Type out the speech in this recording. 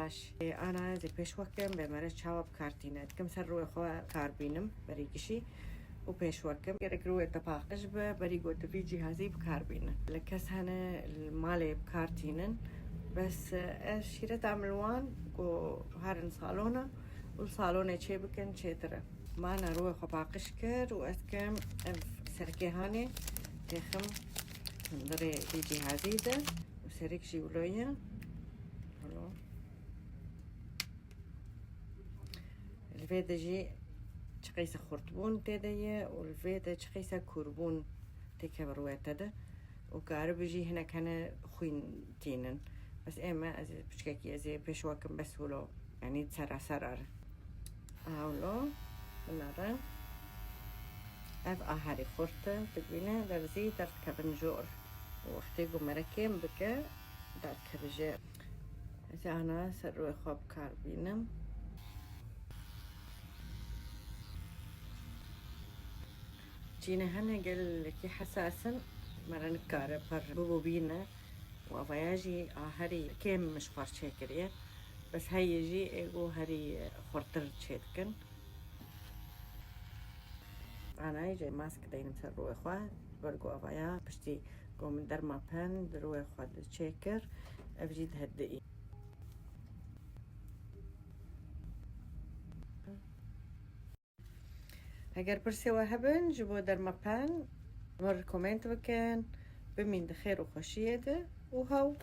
باش انا زي پیش وکم به مره چاوب کارتینه کم سر روی خواه کار بینم بری گشی و پیش وکم گرک روی تپاقش بری گوت في جهازي بكار بینه لکس هنه المالي بكارتينن بس شيرة تعملوان و هارن صالونة والصالونة چه بكن چه تره ما انا روی خواه باقش کر و اسکم سرکه هانه تخم داره في جهازي ده و سرک جیولویه الفيدا جي تقيسة خرطبون تدايا والفيدا تقيسة كربون تكبروا تدا وقارب جي هنا كان خوين تينن بس اما از بشكاكي از بشواكم بس ولو يعني تسرع سرار اولو بنارا اف اهاري خورتا تقوينه درزي در كبنجور واختيقو مركين بكا در كبجير از انا سروي خواب كاربينم جينا هنا قال لك حساسا مرة نكارة بر بوبينا وفياجي هاري كم مش خار شاكرية بس هاي يجي ايجو هاري خورتر تشيتكن انا يجي ماسك دين مسر روي خواه برقو افايا بشتي قو من در ما بان دروي خواه تشيكر افجي تهدئي اگر برسي وهبن جبو در ما بان مر كومنت بكن بمين دخير وخشية ده وهو